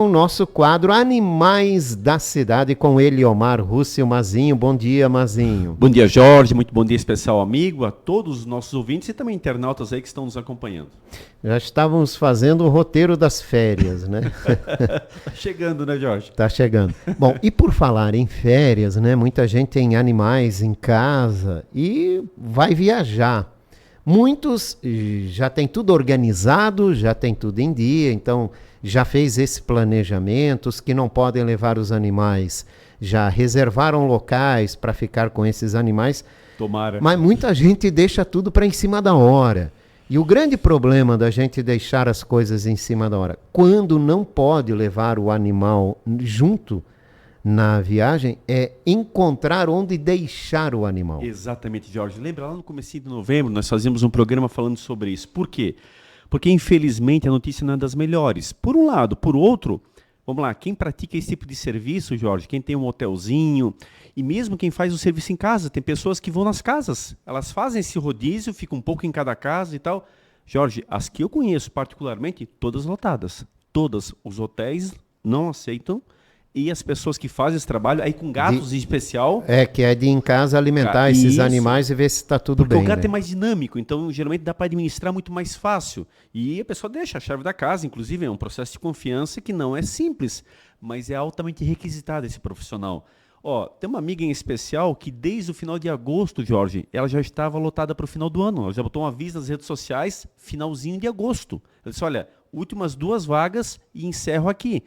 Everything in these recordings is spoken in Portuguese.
O nosso quadro Animais da Cidade com ele, Omar Rússio Mazinho. Bom dia, Mazinho. Bom dia, Jorge. Muito bom dia especial, amigo, a todos os nossos ouvintes e também internautas aí que estão nos acompanhando. Já estávamos fazendo o roteiro das férias, né? Tá chegando, né, Jorge? Tá chegando. Bom, e por falar em férias, né? Muita gente tem animais em casa e vai viajar. Muitos já tem tudo organizado, já tem tudo em dia, então já fez esse planejamento. Os que não podem levar os animais já reservaram locais para ficar com esses animais. Tomara. Mas muita gente deixa tudo para em cima da hora. E o grande problema da gente deixar as coisas em cima da hora, quando não pode levar o animal junto na viagem, é encontrar onde deixar o animal. Exatamente, Jorge. Lembra lá no comecinho de novembro, nós fazíamos um programa falando sobre isso. Por quê? Porque, infelizmente, a notícia não é das melhores. Por um lado. Por outro, vamos lá, quem pratica esse tipo de serviço, Jorge, quem tem um hotelzinho, e mesmo quem faz o serviço em casa, tem pessoas que vão nas casas. Elas fazem esse rodízio, ficam um pouco em cada casa e tal. Jorge, as que eu conheço particularmente, todas lotadas. Todas. Os hotéis não aceitam. E as pessoas que fazem esse trabalho, aí com gatos em especial... Que é de em casa alimentar esses animais e ver se está tudo porque bem. o gato né? é mais dinâmico, então geralmente dá para administrar muito mais fácil. E a pessoa deixa a chave da casa, inclusive é um processo de confiança que não é simples, mas é altamente requisitado esse profissional. Ó, tem uma amiga em especial que desde o final de agosto, Jorge, ela já estava lotada para o final do ano. Ela já botou um aviso nas redes sociais, finalzinho de agosto. Ela disse, olha, últimas 2 vagas e encerro aqui.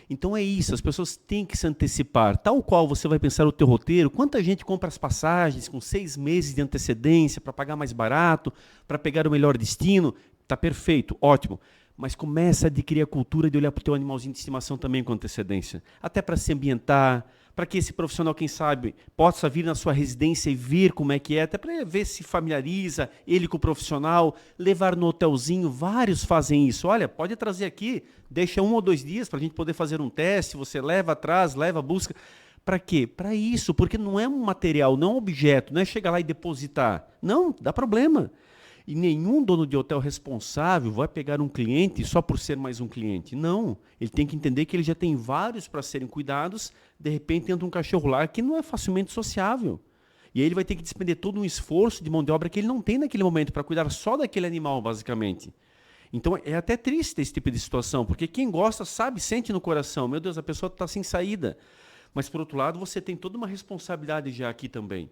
Então é isso, as pessoas têm que se antecipar, tal qual você vai pensar o teu roteiro, quanta gente compra as passagens com 6 meses de antecedência para pagar mais barato, para pegar o melhor destino, tá perfeito, ótimo, mas começa a adquirir a cultura de olhar para o teu animalzinho de estimação também com antecedência, até para se ambientar, para que esse profissional, quem sabe, possa vir na sua residência e ver como é que é, até para ver se familiariza ele com o profissional, levar no hotelzinho, vários fazem isso. Olha, pode trazer aqui, deixa 1 ou 2 dias para a gente poder fazer um teste, você leva atrás, leva, busca. Para quê? Para isso, porque não é um material, não é um objeto, não é chegar lá e depositar. Não, dá problema. E nenhum dono de hotel responsável vai pegar um cliente só por ser mais um cliente. Não. Ele tem que entender que ele já tem vários para serem cuidados. De repente entra um cachorro lá que não é facilmente sociável. E aí ele vai ter que despender todo um esforço de mão de obra que ele não tem naquele momento para cuidar só daquele animal, basicamente. Então é até triste esse tipo de situação, porque quem gosta sabe, sente no coração. Meu Deus, a pessoa está sem saída. Mas, por outro lado, você tem toda uma responsabilidade já aqui também.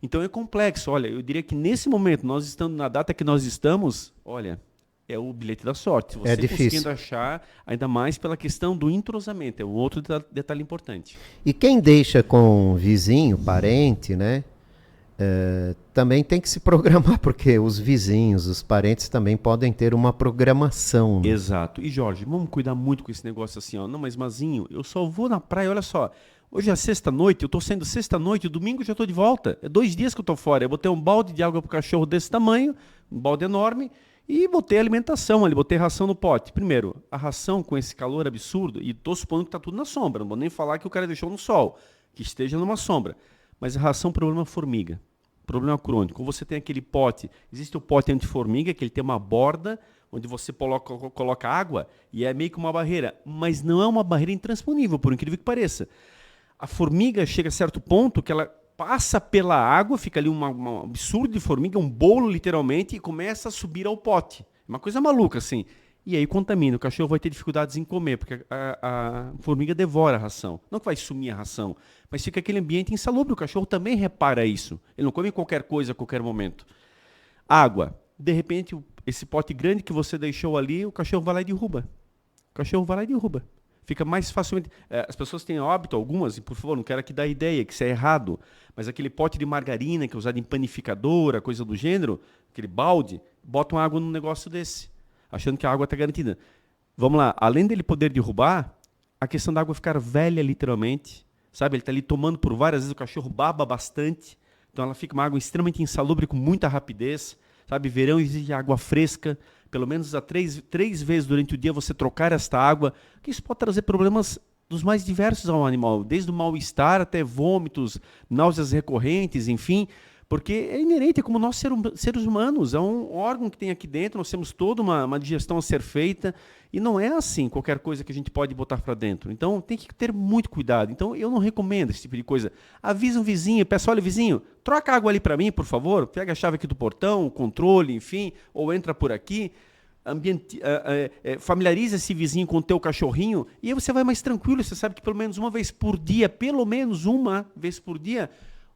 Então é complexo. Olha, eu diria que nesse momento, nós estando na data que nós estamos, olha, é o bilhete da sorte. Se você conseguindo achar, ainda mais pela questão do entrosamento, é um outro detalhe importante. E quem deixa com vizinho, parente, né? Também tem que se programar, porque os vizinhos, os parentes também podem ter uma programação. Né? Exato. E Jorge, vamos cuidar muito com esse negócio assim, ó. Não, mas Mazinho, eu só vou na praia, olha só. Hoje é sexta-noite, eu estou saindo sexta-noite, domingo já estou de volta. É 2 dias que eu estou fora. Eu botei um balde de água para o cachorro desse tamanho, um balde enorme, e botei alimentação ali, botei ração no pote. Primeiro, a ração com esse calor absurdo, e estou supondo que está tudo na sombra, não vou nem falar que o cara deixou no sol, que esteja numa sombra. Mas a ração, problema formiga, problema crônico. Quando você tem aquele pote, existe o pote anti-formiga, que ele tem uma borda, onde você coloca água, e é meio que uma barreira, mas não é uma barreira intransponível, por incrível que pareça. A formiga chega a certo ponto que ela passa pela água, fica ali um absurdo de formiga, um bolo literalmente, e começa a subir ao pote. Uma coisa maluca assim. E aí contamina, o cachorro vai ter dificuldades em comer, porque a formiga devora a ração. Não que vai sumir a ração, mas fica aquele ambiente insalubre, o cachorro também repara isso. Ele não come qualquer coisa a qualquer momento. Água. De repente, esse pote grande que você deixou ali, o cachorro vai lá e derruba. O cachorro vai lá e derruba. Fica mais facilmente... as pessoas têm hábito, algumas, e por favor, não quero aqui dar ideia, que isso é errado, mas aquele pote de margarina que é usado em panificadora, coisa do gênero, aquele balde, botam água num negócio desse, achando que a água está garantida. Vamos lá, além dele poder derrubar, a questão da água ficar velha, literalmente, sabe? Ele está ali tomando por várias vezes, o cachorro baba bastante, então ela fica uma água extremamente insalubre, com muita rapidez, sabe? Verão exige água fresca, pelo menos a 3 vezes durante o dia você trocar esta água, que isso pode trazer problemas dos mais diversos ao animal, desde o mal-estar até vômitos, náuseas recorrentes, enfim, Porque é inerente, é como nós seres humanos, é um órgão que tem aqui dentro, nós temos toda uma digestão a ser feita, e não é assim qualquer coisa que a gente pode botar para dentro. Então tem que ter muito cuidado. Então eu não recomendo esse tipo de coisa. Avisa um vizinho, peça, olha vizinho, troca água ali para mim, por favor, pega a chave aqui do portão, o controle, enfim, ou entra por aqui. Familiariza esse vizinho com o teu cachorrinho, e aí você vai mais tranquilo, você sabe que pelo menos uma vez por dia,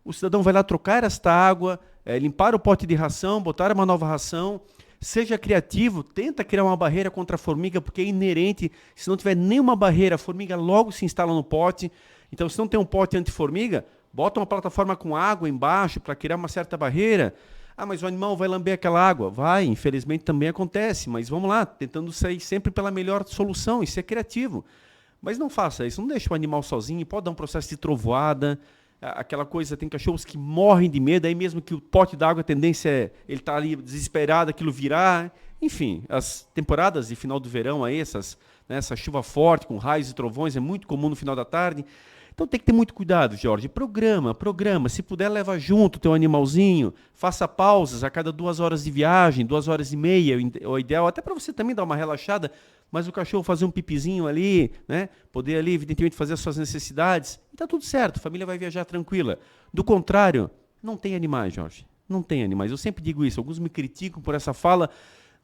o cidadão vai lá trocar esta água, limpar o pote de ração, botar uma nova ração. Seja criativo, tenta criar uma barreira contra a formiga, porque é inerente. Se não tiver nenhuma barreira, a formiga logo se instala no pote. Então, se não tem um pote anti-formiga, bota uma plataforma com água embaixo para criar uma certa barreira. Ah, mas o animal vai lamber aquela água. Vai, infelizmente também acontece, mas vamos lá, tentando sair sempre pela melhor solução e ser criativo. Mas não faça isso, não deixe o animal sozinho, pode dar um processo de trovoada. Aquela coisa, tem cachorros que morrem de medo, aí mesmo que o pote d'água, a tendência é ele estar ali desesperado, aquilo virar. Enfim, as temporadas de final do verão aí, essa chuva forte com raios e trovões, é muito comum no final da tarde. Então tem que ter muito cuidado, Jorge. Programa. Se puder, leva junto o teu animalzinho, faça pausas a cada 2 horas de viagem, 2 horas e meia, o ideal, até para você também dar uma relaxada, mas o cachorro fazer um pipizinho ali, né? Poder ali, evidentemente, fazer as suas necessidades. E tá tudo certo, a família vai viajar tranquila. Do contrário, não tem animais, Jorge. Não tem animais. Eu sempre digo isso, alguns me criticam por essa fala,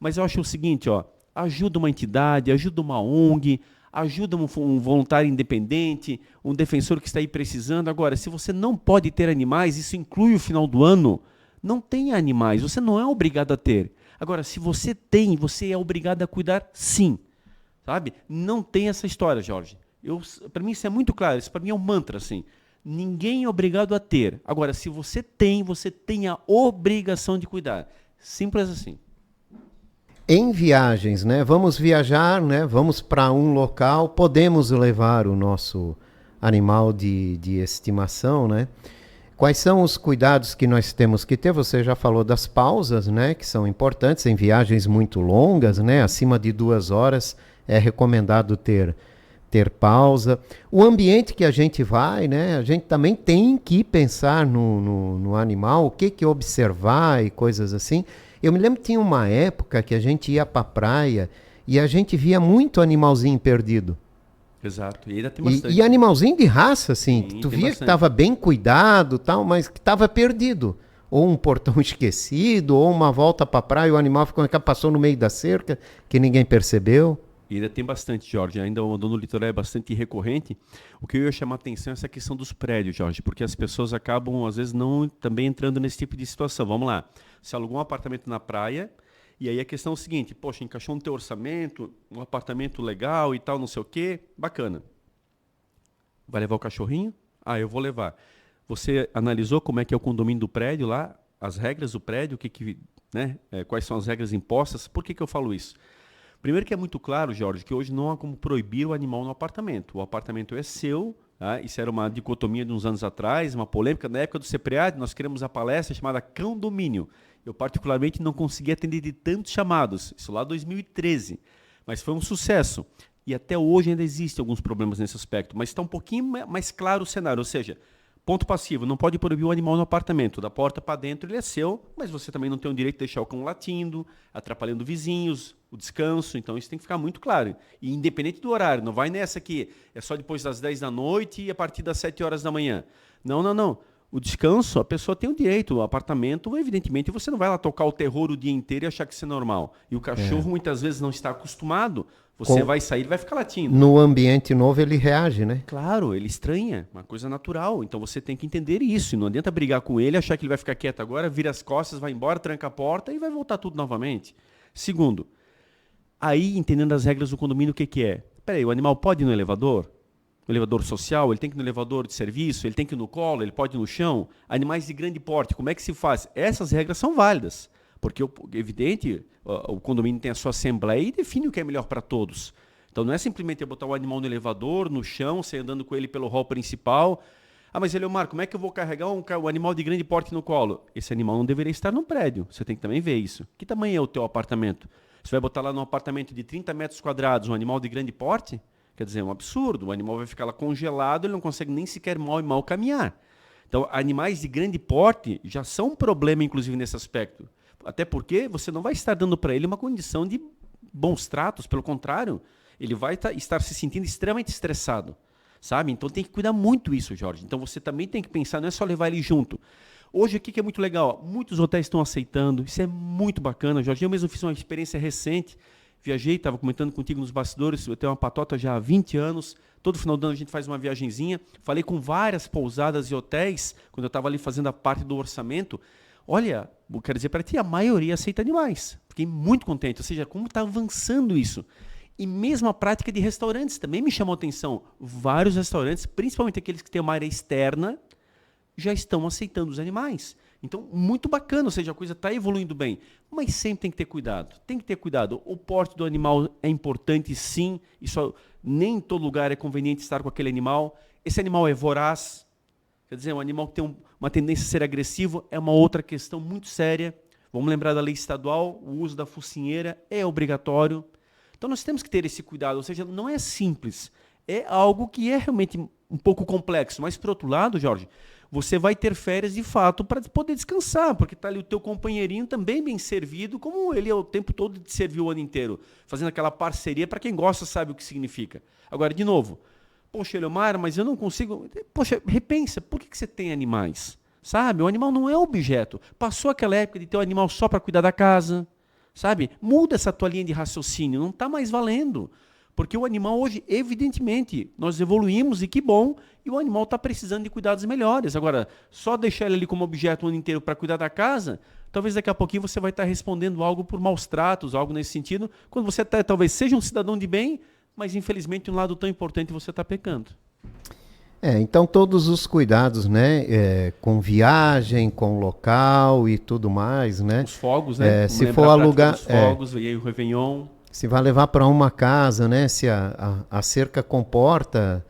mas eu acho o seguinte, ó, ajuda uma entidade, ajuda uma ONG, ajuda um voluntário independente, um defensor que está aí precisando. Agora, se você não pode ter animais, isso inclui o final do ano, não tenha animais, você não é obrigado a ter. Agora, se você tem, você é obrigado a cuidar, sim. Sabe? Não tem essa história, Jorge. Para mim isso é muito claro, isso para mim é um mantra, assim. Ninguém é obrigado a ter. Agora, se você tem a obrigação de cuidar. Simples assim. Em viagens, né? Vamos viajar, né? Vamos para um local, podemos levar o nosso animal de estimação, né? Quais são os cuidados que nós temos que ter? Você já falou das pausas, né? Que são importantes em viagens muito longas, né? Acima de 2 horas é recomendado ter pausa. O ambiente que a gente vai, né? A gente também tem que pensar no animal, o que observar e coisas assim. Eu me lembro que tinha uma época que a gente ia para a praia e a gente via muito animalzinho perdido. Exato, e ainda tem bastante. E animalzinho de raça, assim, Sim, que tu via bastante. que estava bem cuidado, tal, mas que estava perdido. Ou um portão esquecido, ou uma volta para a praia, o animal passou no meio da cerca, que ninguém percebeu. E ainda tem bastante, Jorge. Ainda o abandono litoral é bastante recorrente. O que eu ia chamar a atenção é essa questão dos prédios, Jorge, porque as pessoas acabam, às vezes, não também entrando nesse tipo de situação. Vamos lá. Você alugou um apartamento na praia, e aí a questão é o seguinte, poxa, encaixou no teu orçamento, um apartamento legal e tal, não sei o quê, bacana. Vai levar o cachorrinho? Ah, eu vou levar. Você analisou como é que é o condomínio do prédio lá, as regras do prédio, quais são as regras impostas? Por que eu falo isso? Primeiro que é muito claro, Jorge, que hoje não há como proibir o animal no apartamento. O apartamento é seu, tá? Isso era uma dicotomia de uns anos atrás, uma polêmica. Na época do CEPREAD, nós criamos a palestra chamada Cão-Domínio. Eu particularmente não consegui atender de tantos chamados, isso lá em 2013, mas foi um sucesso. E até hoje ainda existem alguns problemas nesse aspecto, mas está um pouquinho mais claro o cenário, ou seja, ponto passivo, não pode proibir o animal no apartamento, da porta para dentro ele é seu, mas você também não tem o direito de deixar o cão latindo, atrapalhando vizinhos, o descanso, então isso tem que ficar muito claro. E independente do horário, não vai nessa que é só depois das 10 da noite e a partir das 7 horas da manhã. Não. O descanso, a pessoa tem o direito, o apartamento, evidentemente, você não vai lá tocar o terror o dia inteiro e achar que isso é normal. E o cachorro muitas vezes não está acostumado, você vai sair e vai ficar latindo. No ambiente novo ele reage, né? Claro, ele estranha, uma coisa natural. Então você tem que entender isso. Não adianta brigar com ele, achar que ele vai ficar quieto agora, vira as costas, vai embora, tranca a porta e vai voltar tudo novamente. Segundo, aí entendendo as regras do condomínio, o que é? Peraí, o animal pode ir no elevador? No elevador social, ele tem que ir no elevador de serviço, ele tem que ir no colo, ele pode ir no chão. Animais de grande porte, como é que se faz? Essas regras são válidas, porque, evidente, o condomínio tem a sua assembleia e define o que é melhor para todos. Então não é simplesmente eu botar o animal no elevador, no chão, sair andando com ele pelo hall principal. Ah, mas Eleomar, como é que eu vou carregar um animal de grande porte no colo? Esse animal não deveria estar no prédio, você tem que também ver isso. Que tamanho é o teu apartamento? Você vai botar lá num apartamento de 30 metros quadrados um animal de grande porte? Quer dizer, é um absurdo. O animal vai ficar lá congelado, ele não consegue nem sequer mal caminhar. Então, animais de grande porte já são um problema, inclusive, nesse aspecto. Até porque você não vai estar dando para ele uma condição de bons tratos, pelo contrário, ele vai estar se sentindo extremamente estressado, sabe? Então tem que cuidar muito isso, Jorge. Então você também tem que pensar, não é só levar ele junto. Hoje aqui que é muito legal, muitos hotéis estão aceitando, isso é muito bacana, Jorge. Eu mesmo fiz uma experiência recente, viajei, estava comentando contigo nos bastidores, eu tenho uma patota já há 20 anos, todo final do ano a gente faz uma viagenzinha, falei com várias pousadas e hotéis, quando eu estava ali fazendo a parte do orçamento. Olha, eu quero dizer para ti, a maioria aceita animais. Fiquei muito contente. Ou seja, como está avançando isso. E mesmo a prática de restaurantes também me chamou a atenção. Vários restaurantes, principalmente aqueles que têm uma área externa, já estão aceitando os animais. Então, muito bacana, ou seja, a coisa está evoluindo bem. Mas sempre tem que ter cuidado. Tem que ter cuidado. O porte do animal é importante, sim. Isso, nem em todo lugar é conveniente estar com aquele animal. Esse animal é voraz. Quer dizer, um animal que tem uma tendência a ser agressivo é uma outra questão muito séria. Vamos lembrar da lei estadual, o uso da focinheira é obrigatório. Então nós temos que ter esse cuidado, ou seja, não é simples. É algo que é realmente um pouco complexo. Mas, por outro lado, Jorge, você vai ter férias de fato para poder descansar, porque está ali o teu companheirinho também bem servido, como ele é o tempo todo te serviu o ano inteiro, fazendo aquela parceria. Para quem gosta sabe o que significa. Agora, de novo, poxa, Eleomar, mas eu não consigo... Poxa, repensa, por que você tem animais? Sabe? O animal não é objeto. Passou aquela época de ter um animal só para cuidar da casa, sabe? Muda essa tua linha de raciocínio, não está mais valendo. Porque o animal hoje, evidentemente, nós evoluímos e que bom, e o animal está precisando de cuidados melhores. Agora, só deixar ele ali como objeto o ano inteiro para cuidar da casa, talvez daqui a pouquinho você vai estar respondendo algo por maus tratos, algo nesse sentido, quando você talvez seja um cidadão de bem, mas infelizmente um lado tão importante você está pecando. Então todos os cuidados, né, com viagem, com local e tudo mais, né? Os fogos, né? Se for alugar, os fogos, e aí o Réveillon. Se vai levar para uma casa, né? Se a cerca comporta,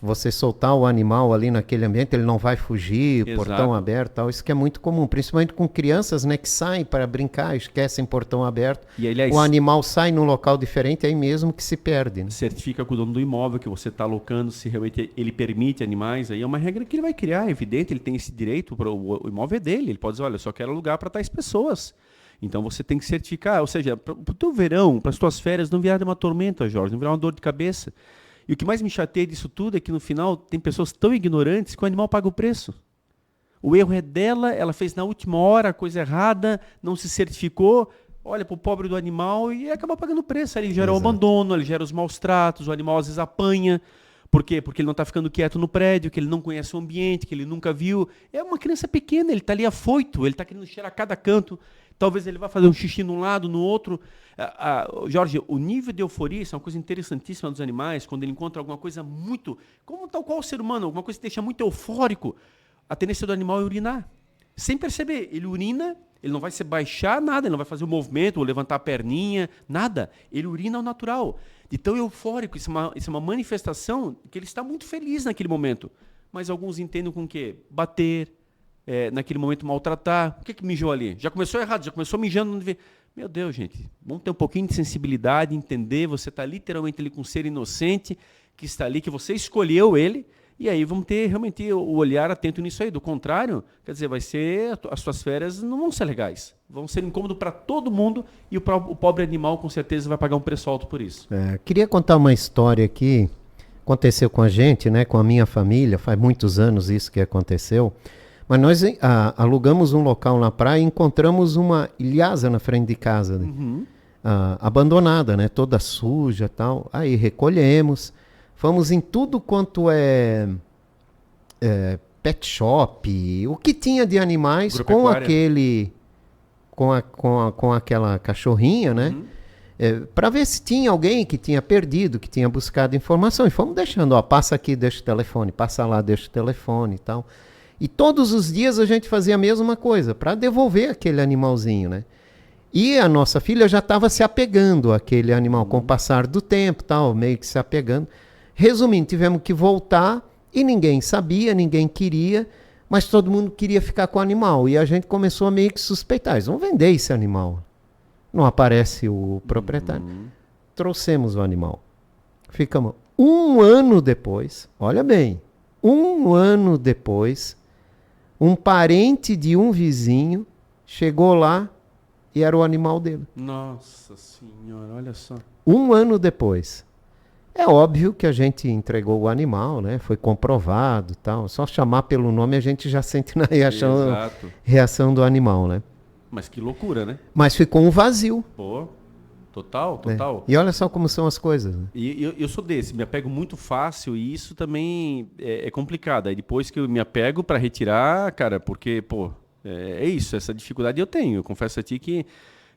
você soltar o animal ali naquele ambiente, ele não vai fugir, Exato. Portão aberto, tal. Isso que é muito comum, principalmente com crianças, né, que saem para brincar, esquecem portão aberto. E, aliás, o animal sai num local diferente, aí mesmo que se perde. Né? Certifica com o dono do imóvel que você está alocando, se realmente ele permite animais, aí é uma regra que ele vai criar, é evidente, ele tem esse direito, o imóvel é dele, ele pode dizer, olha, eu só quero alugar para tais pessoas. Então você tem que certificar, ou seja, para o teu verão, para as tuas férias, não virar uma tormenta, Jorge, não virar uma dor de cabeça. E o que mais me chateia disso tudo é que no final tem pessoas tão ignorantes que o animal paga o preço. O erro é dela, ela fez na última hora a coisa errada, não se certificou, olha para o pobre do animal e acaba pagando o preço. Aí ele gera o abandono, ele gera os maus tratos, o animal às vezes apanha. Por quê? Porque ele não está ficando quieto no prédio, que ele não conhece o ambiente, que ele nunca viu. É uma criança pequena, ele está ali afoito, ele está querendo cheirar cada canto. Talvez ele vá fazer um xixi num lado, no outro. Jorge, o nível de euforia, isso é uma coisa interessantíssima dos animais, quando ele encontra alguma coisa muito... Como tal qual o ser humano, alguma coisa que deixa muito eufórico, a tendência do animal é urinar. Sem perceber, ele urina, ele não vai se baixar nada, ele não vai fazer o movimento, ou levantar a perninha, nada. Ele urina ao natural. De tão eufórico, isso é uma manifestação que ele está muito feliz naquele momento. Mas alguns entendem com o quê? Bater, naquele momento maltratar. O que mijou ali? Já começou errado, já começou mijando. Meu Deus, gente, vamos ter um pouquinho de sensibilidade, entender, você está literalmente ali com um ser inocente, que está ali, que você escolheu ele, e aí vamos ter realmente o olhar atento nisso aí. Do contrário, quer dizer, as suas férias não vão ser legais. Vão ser incômodo para todo mundo e o pobre animal com certeza vai pagar um preço alto por isso. Queria contar uma história aqui, aconteceu com a gente, né, com a minha família, faz muitos anos isso que aconteceu, mas nós alugamos um local na praia e encontramos uma ilhasa na frente de casa, né? Abandonada, né, toda suja e tal. Aí recolhemos, fomos em tudo quanto é pet shop, o que tinha de animais com aquele... Com aquela cachorrinha, né? Para ver se tinha alguém que tinha perdido, que tinha buscado informação. E fomos deixando, passa aqui, deixa o telefone, passa lá, deixa o telefone e tal. E todos os dias a gente fazia a mesma coisa, para devolver aquele animalzinho, né? E a nossa filha já estava se apegando àquele animal, com o passar do tempo, tal, meio que se apegando. Resumindo, tivemos que voltar e ninguém sabia, ninguém queria, mas todo mundo queria ficar com o animal. E a gente começou a meio que suspeitar, eles vão vender esse animal. Não aparece o proprietário. Trouxemos o animal. Ficamos um ano depois, olha bem, um ano depois, Um parente de um vizinho chegou lá e era o animal dele. Nossa senhora, olha só. 1 ano depois. É óbvio que a gente entregou o animal, né? Foi comprovado e tal. Só chamar pelo nome a gente já sente na Exato. reação do animal, né? Mas que loucura, né? Mas ficou um vazio. Pô, total, Né? total. E olha só como são as coisas. Né? E eu sou desse, me apego muito fácil e isso também é complicado. Aí depois que eu me apego para retirar, cara, porque, pô, é isso, essa dificuldade eu tenho. Eu confesso a ti que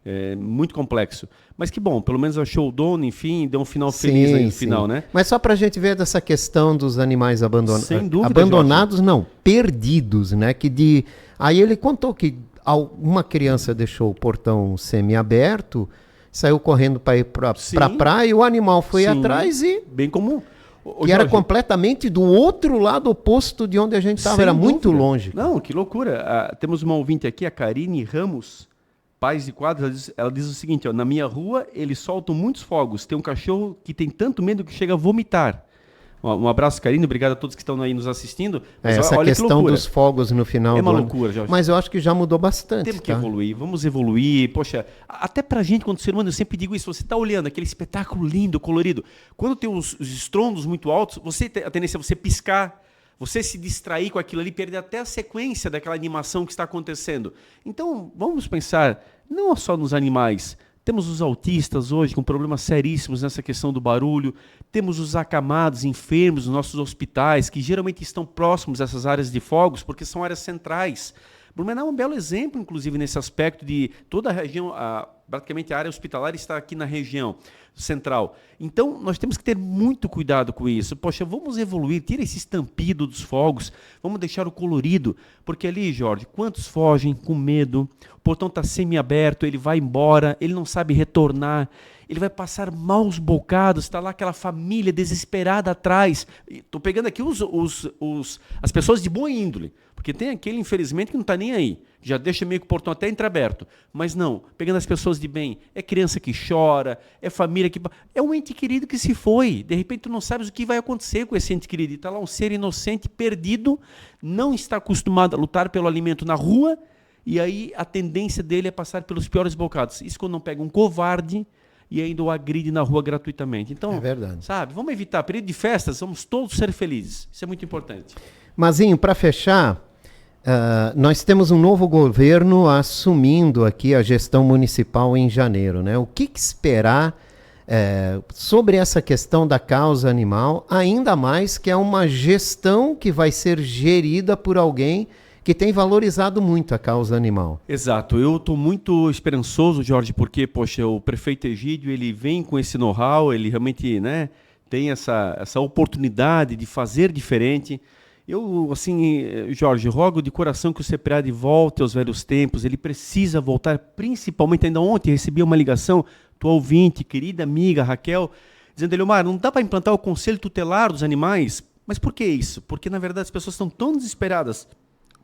é muito complexo. Mas que bom, pelo menos achou o dono, enfim, deu um final feliz aí no final, né? Mas só para a gente ver dessa questão dos animais abandonados. Sem dúvida, Abandonados, Jorge. não, perdidos, né? Aí ele contou que uma criança deixou o portão semi-aberto, saiu correndo para ir para a praia, e o animal foi Sim, atrás e... bem comum. Que era completamente do outro lado oposto de onde a gente estava, era muito longe. Não, que loucura. Temos uma ouvinte aqui, a Karine Ramos, Paz de Quadros, ela diz o seguinte, ó, na minha rua eles soltam muitos fogos, tem um cachorro que tem tanto medo que chega a vomitar. Um abraço, Karine, obrigado a todos que estão aí nos assistindo. Mas essa olha questão dos fogos no final é do uma ano. loucura, Jorge. Mas eu acho que já mudou bastante. Temos que evoluir, vamos evoluir. Poxa, até pra gente, quando ser humano, eu sempre digo isso, você tá olhando aquele espetáculo lindo, colorido. Quando tem os estrondos muito altos, a tendência é você piscar, você se distrair com aquilo ali, perder até a sequência daquela animação que está acontecendo. Então, vamos pensar não só nos animais. Temos os autistas hoje com problemas seríssimos nessa questão do barulho. Temos os acamados, enfermos nos nossos hospitais, que geralmente estão próximos dessas áreas de fogos, porque são áreas centrais. Blumenau é um belo exemplo, inclusive, nesse aspecto de toda a região, praticamente a área hospitalar está aqui na região central. Então, nós temos que ter muito cuidado com isso. Poxa, vamos evoluir, tira esse estampido dos fogos, vamos deixar o colorido, porque ali, Jorge, quantos fogem com medo, o portão está semi-aberto, ele vai embora, ele não sabe retornar, ele vai passar maus bocados, está lá aquela família desesperada atrás. Estou pegando aqui as pessoas de boa índole, porque tem aquele, infelizmente, que não está nem aí, já deixa meio que o portão até entreaberto. Mas não, pegando as pessoas de bem, é criança que chora, é família que... É um ente querido que se foi. De repente, tu não sabes o que vai acontecer com esse ente querido. E está lá um ser inocente, perdido, não está acostumado a lutar pelo alimento na rua, e aí a tendência dele é passar pelos piores bocados. Isso quando não pega um covarde e ainda o agride na rua gratuitamente. Então, é verdade. Sabe, vamos evitar. Período de festas, vamos todos ser felizes. Isso é muito importante. Mazinho, para fechar... nós temos um novo governo assumindo aqui a gestão municipal em janeiro, né? O que esperar sobre essa questão da causa animal, ainda mais que é uma gestão que vai ser gerida por alguém que tem valorizado muito a causa animal. Exato, eu estou muito esperançoso, Jorge, porque, poxa, o prefeito Egídio, ele vem com esse know-how, ele realmente, né, tem essa oportunidade de fazer diferente. Eu, assim, Jorge, rogo de coração que o CEPRAD volte aos velhos tempos, ele precisa voltar, principalmente, ainda ontem recebi uma ligação, tua ouvinte, querida amiga Raquel, dizendo, Eliomar, não dá para implantar o conselho tutelar dos animais? Mas por que isso? Porque, na verdade, as pessoas estão tão desesperadas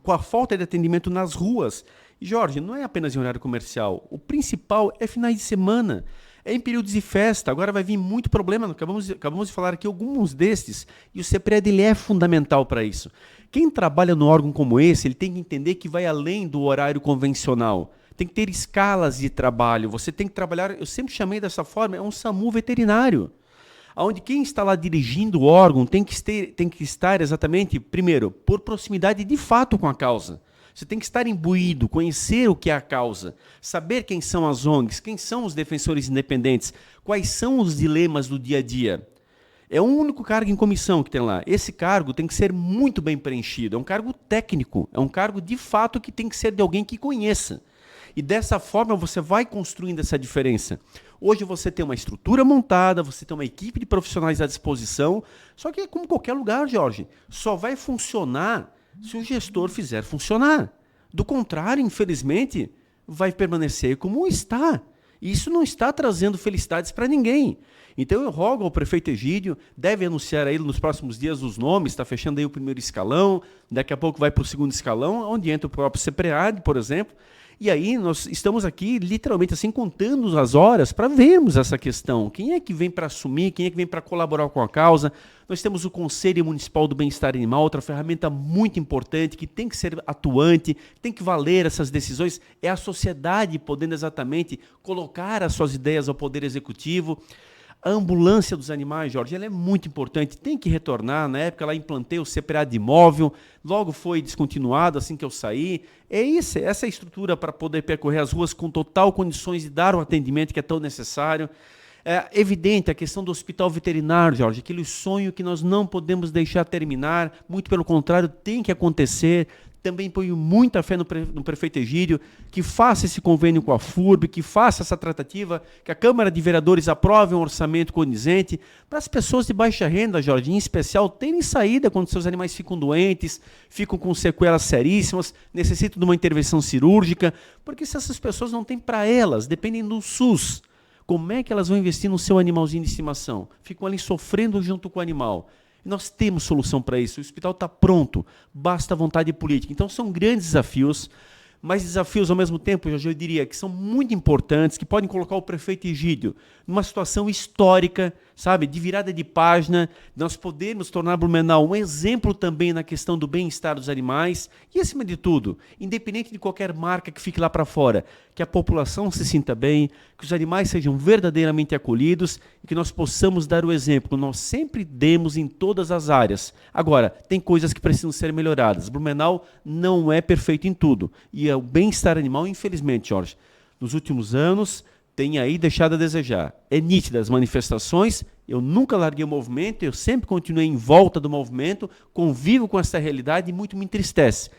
com a falta de atendimento nas ruas. E, Jorge, não é apenas em horário comercial, o principal é finais de semana. É em períodos de festa, agora vai vir muito problema, acabamos de falar aqui alguns destes, e o CEPRAD ele é fundamental para isso. Quem trabalha no órgão como esse, ele tem que entender que vai além do horário convencional, tem que ter escalas de trabalho, você tem que trabalhar, eu sempre chamei dessa forma, é um SAMU veterinário, onde quem está lá dirigindo o órgão tem que estar exatamente, primeiro, por proximidade de fato com a causa. Você tem que estar imbuído, conhecer o que é a causa, saber quem são as ONGs, quem são os defensores independentes, quais são os dilemas do dia a dia. É o único cargo em comissão que tem lá. Esse cargo tem que ser muito bem preenchido. É um cargo técnico, é um cargo de fato que tem que ser de alguém que conheça. E dessa forma você vai construindo essa diferença. Hoje você tem uma estrutura montada, você tem uma equipe de profissionais à disposição, só que é como qualquer lugar, Jorge, só vai funcionar se o gestor fizer funcionar. Do contrário, infelizmente, vai permanecer como está. E isso não está trazendo felicidades para ninguém. Então eu rogo ao prefeito Egídio, deve anunciar aí nos próximos dias os nomes, está fechando aí o primeiro escalão, daqui a pouco vai para o segundo escalão, onde entra o próprio CEPRAD, por exemplo. E aí nós estamos aqui literalmente assim contando as horas para vermos essa questão. Quem é que vem para assumir, quem é que vem para colaborar com a causa? Nós temos o Conselho Municipal do Bem-Estar Animal, outra ferramenta muito importante que tem que ser atuante, tem que valer essas decisões. É a sociedade podendo exatamente colocar as suas ideias ao Poder Executivo. A ambulância dos animais, Jorge, ela é muito importante, tem que retornar. Na época, lá implantei o CPA de imóvel, logo foi descontinuado assim que eu saí. Essa é a estrutura para poder percorrer as ruas com total condições de dar o atendimento que é tão necessário. É evidente a questão do hospital veterinário, Jorge, aquele sonho que nós não podemos deixar terminar, muito pelo contrário, tem que acontecer. Também ponho muita fé no prefeito Egídio, que faça esse convênio com a FURB, que faça essa tratativa, que a Câmara de Vereadores aprove um orçamento condizente, para as pessoas de baixa renda, Jorge, em especial, terem saída quando seus animais ficam doentes, ficam com sequelas seríssimas, necessitam de uma intervenção cirúrgica, porque se essas pessoas não têm para elas, dependem do SUS, como é que elas vão investir no seu animalzinho de estimação? Ficam ali sofrendo junto com o animal. Nós temos solução para isso, o hospital está pronto, basta vontade política. Então são grandes desafios, mas desafios ao mesmo tempo, eu diria, que são muito importantes, que podem colocar o prefeito Egídio numa situação histórica, sabe, de virada de página, nós podemos tornar Blumenau um exemplo também na questão do bem-estar dos animais e, acima de tudo, independente de qualquer marca que fique lá para fora, que a população se sinta bem, que os animais sejam verdadeiramente acolhidos e que nós possamos dar o exemplo. Nós sempre demos em todas as áreas. Agora, tem coisas que precisam ser melhoradas. Blumenau não é perfeito em tudo. E o bem-estar animal, infelizmente, Jorge, nos últimos anos tem aí deixado a desejar. É nítida as manifestações, eu nunca larguei o movimento, eu sempre continuei em volta do movimento, convivo com essa realidade e muito me entristece.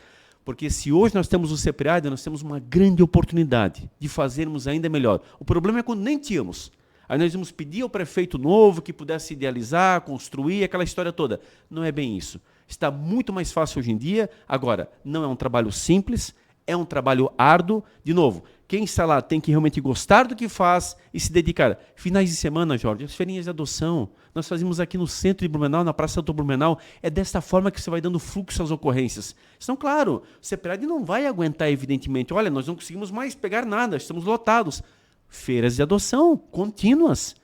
Porque se hoje nós temos o CEPRAD, nós temos uma grande oportunidade de fazermos ainda melhor. O problema é quando nem tínhamos. Aí nós vamos pedir ao prefeito novo que pudesse idealizar, construir, aquela história toda. Não é bem isso. Está muito mais fácil hoje em dia. Agora, não é um trabalho simples, é um trabalho árduo. De novo, quem está lá tem que realmente gostar do que faz e se dedicar. Finais de semana, Jorge, as feirinhas de adoção. Nós fazemos aqui no centro de Blumenau, na Praça do Blumenau. É desta forma que você vai dando fluxo às ocorrências. Então, claro, o CEPRAD não vai aguentar, evidentemente. Olha, nós não conseguimos mais pegar nada, estamos lotados. Feiras de adoção contínuas.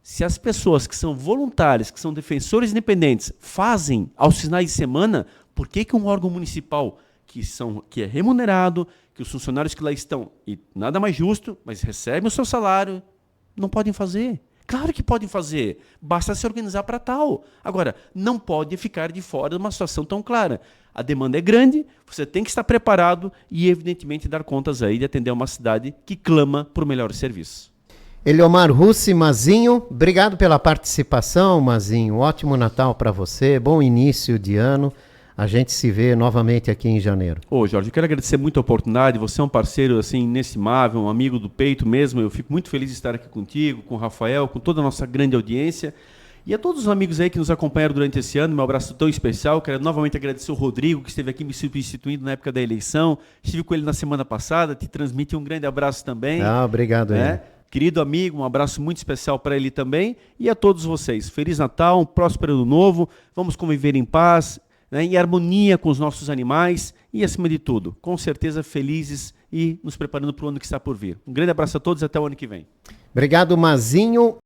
Se as pessoas que são voluntárias, que são defensores independentes, fazem aos finais de semana, por que um órgão municipal que é remunerado, que os funcionários que lá estão, e nada mais justo, mas recebem o seu salário, não podem fazer? Claro que podem fazer, basta se organizar para tal. Agora, não pode ficar de fora de uma situação tão clara. A demanda é grande, você tem que estar preparado e, evidentemente, dar contas aí de atender uma cidade que clama por melhores serviços. Eliomar Russi, Mazinho, obrigado pela participação, Mazinho. Ótimo Natal para você, bom início de ano. A gente se vê novamente aqui em janeiro. Ô, Jorge, eu quero agradecer muito a oportunidade. Você é um parceiro assim inestimável, um amigo do peito mesmo. Eu fico muito feliz de estar aqui contigo, com o Rafael, com toda a nossa grande audiência. E a todos os amigos aí que nos acompanharam durante esse ano, meu abraço tão especial. Quero novamente agradecer o Rodrigo, que esteve aqui me substituindo na época da eleição. Estive com ele na semana passada, te transmite um grande abraço também. Obrigado, Querido amigo, um abraço muito especial para ele também. E a todos vocês, Feliz Natal, um próspero ano novo. Vamos conviver em paz, em harmonia com os nossos animais e, acima de tudo, com certeza felizes e nos preparando para o ano que está por vir. Um grande abraço a todos e até o ano que vem. Obrigado, Mazinho.